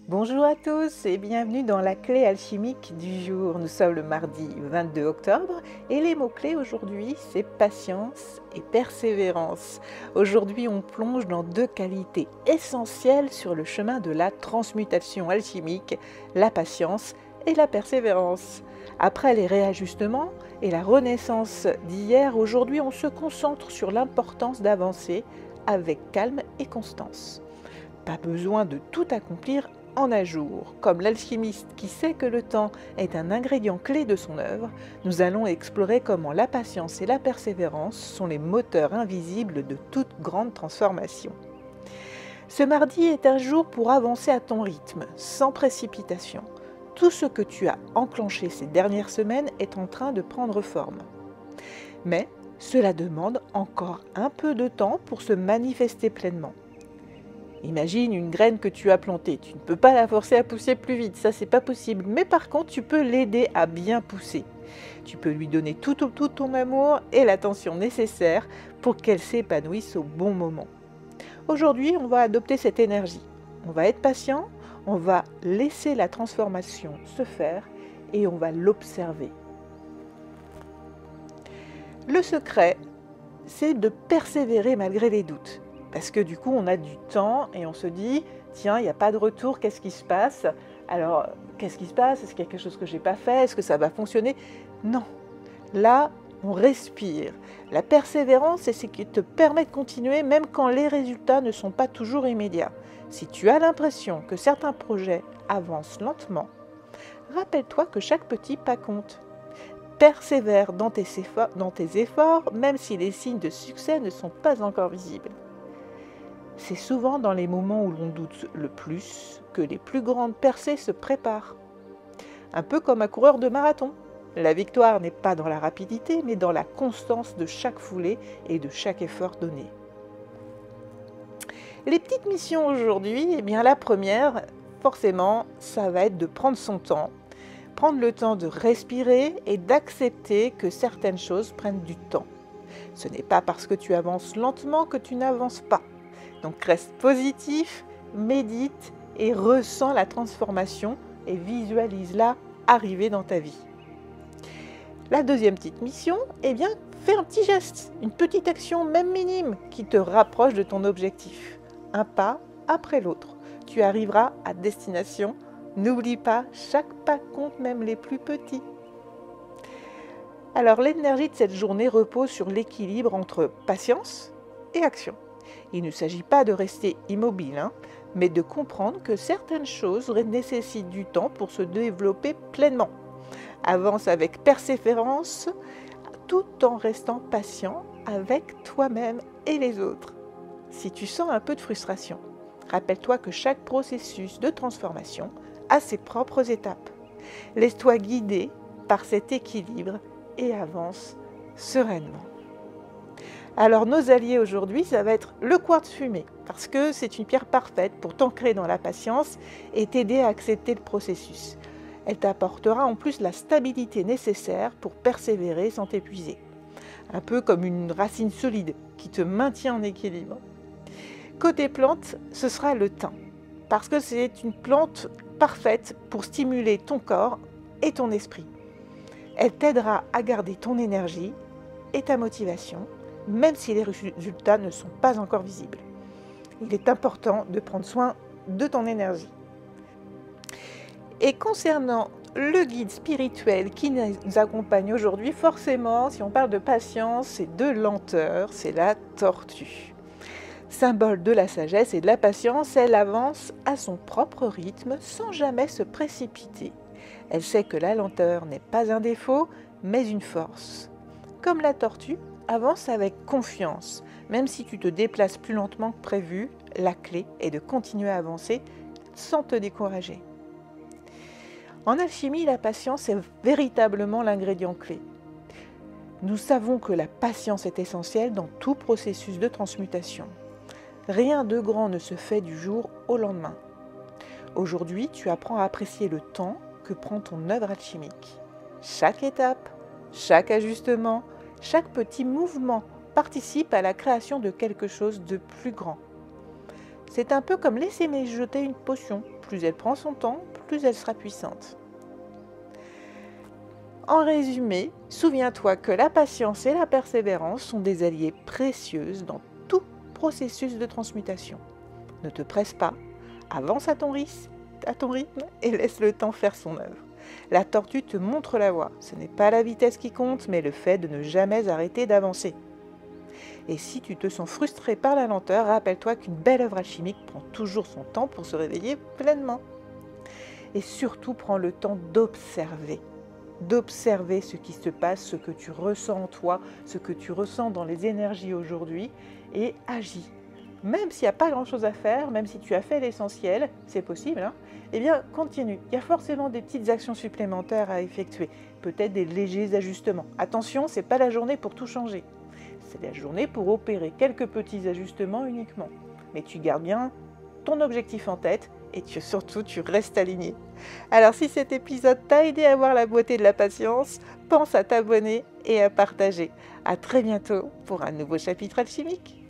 Bonjour à tous et bienvenue dans la clé alchimique du jour. Nous sommes le mardi 22 octobre et les mots-clés aujourd'hui, c'est patience et persévérance. Aujourd'hui, on plonge dans deux qualités essentielles sur le chemin de la transmutation alchimique, la patience et la persévérance. Après les réajustements et la renaissance d'hier, aujourd'hui, on se concentre sur l'importance d'avancer avec calme et constance. Pas besoin de tout accomplir en un jour. Comme l'alchimiste qui sait que le temps est un ingrédient clé de son œuvre, nous allons explorer comment la patience et la persévérance sont les moteurs invisibles de toute grande transformation. Ce mardi est un jour pour avancer à ton rythme, sans précipitation. Tout ce que tu as enclenché ces dernières semaines est en train de prendre forme. Mais cela demande encore un peu de temps pour se manifester pleinement. Imagine une graine que tu as plantée. Tu ne peux pas la forcer à pousser plus vite, ça c'est pas possible. Mais par contre, tu peux l'aider à bien pousser. Tu peux lui donner tout ton amour et l'attention nécessaire pour qu'elle s'épanouisse au bon moment. Aujourd'hui, on va adopter cette énergie. On va être patient, on va laisser la transformation se faire et on va l'observer. Le secret, c'est de persévérer malgré les doutes. Parce que du coup, on a du temps et on se dit, tiens, il n'y a pas de retour, qu'est-ce qui se passe? Alors, qu'est-ce qui se passe? Est-ce qu'il y a quelque chose que je n'ai pas fait? Est-ce que ça va fonctionner? Non. Là, on respire. La persévérance, c'est ce qui te permet de continuer même quand les résultats ne sont pas toujours immédiats. Si tu as l'impression que certains projets avancent lentement, rappelle-toi que chaque petit pas compte. Persévère dans tes efforts, même si les signes de succès ne sont pas encore visibles. C'est souvent dans les moments où l'on doute le plus que les plus grandes percées se préparent. Un peu comme un coureur de marathon. La victoire n'est pas dans la rapidité, mais dans la constance de chaque foulée et de chaque effort donné. Les petites missions aujourd'hui, eh bien la première, forcément, ça va être de prendre son temps. Prendre le temps de respirer et d'accepter que certaines choses prennent du temps. Ce n'est pas parce que tu avances lentement que tu n'avances pas. Donc reste positif, médite et ressens la transformation et visualise-la arriver dans ta vie. La deuxième petite mission, eh bien, fais un petit geste, une petite action même minime qui te rapproche de ton objectif. Un pas après l'autre. Tu arriveras à destination. N'oublie pas, chaque pas compte, même les plus petits. Alors l'énergie de cette journée repose sur l'équilibre entre patience et action. Il ne s'agit pas de rester immobile, mais de comprendre que certaines choses nécessitent du temps pour se développer pleinement. Avance avec persévérance tout en restant patient avec toi-même et les autres. Si tu sens un peu de frustration, rappelle-toi que chaque processus de transformation a ses propres étapes. Laisse-toi guider par cet équilibre et avance sereinement. Alors nos alliés aujourd'hui, ça va être le quartz fumé, parce que c'est une pierre parfaite pour t'ancrer dans la patience et t'aider à accepter le processus. Elle t'apportera en plus la stabilité nécessaire pour persévérer sans t'épuiser. Un peu comme une racine solide qui te maintient en équilibre. Côté plante, ce sera le thym, parce que c'est une plante parfaite pour stimuler ton corps et ton esprit. Elle t'aidera à garder ton énergie et ta motivation, même si les résultats ne sont pas encore visibles. Il est important de prendre soin de ton énergie. Et concernant le guide spirituel qui nous accompagne aujourd'hui, forcément, si on parle de patience et de lenteur, c'est la tortue. Symbole de la sagesse et de la patience, elle avance à son propre rythme sans jamais se précipiter. Elle sait que la lenteur n'est pas un défaut, mais une force. Comme la tortue, avance avec confiance. Même si tu te déplaces plus lentement que prévu, la clé est de continuer à avancer sans te décourager. En alchimie, la patience est véritablement l'ingrédient clé. Nous savons que la patience est essentielle dans tout processus de transmutation. Rien de grand ne se fait du jour au lendemain. Aujourd'hui, tu apprends à apprécier le temps que prend ton œuvre alchimique. Chaque étape, chaque ajustement, chaque petit mouvement participe à la création de quelque chose de plus grand. C'est un peu comme laisser mijoter une potion. Plus elle prend son temps, plus elle sera puissante. En résumé, souviens-toi que la patience et la persévérance sont des alliés précieuses dans tout processus de transmutation. Ne te presse pas, avance à ton rythme et laisse le temps faire son œuvre. La tortue te montre la voie. Ce n'est pas la vitesse qui compte, mais le fait de ne jamais arrêter d'avancer. Et si tu te sens frustré par la lenteur, rappelle-toi qu'une belle œuvre alchimique prend toujours son temps pour se réveiller pleinement. Et surtout, prends le temps d'observer. D'observer ce qui se passe, ce que tu ressens en toi, ce que tu ressens dans les énergies aujourd'hui, et agis. Même s'il n'y a pas grand-chose à faire, même si tu as fait l'essentiel, c'est possible, hein, eh bien continue. Il y a forcément des petites actions supplémentaires à effectuer, peut-être des légers ajustements. Attention, ce n'est pas la journée pour tout changer. C'est la journée pour opérer quelques petits ajustements uniquement. Mais tu gardes bien ton objectif en tête et surtout tu restes aligné. Alors si cet épisode t'a aidé à voir la beauté de la patience, pense à t'abonner et à partager. À très bientôt pour un nouveau chapitre alchimique.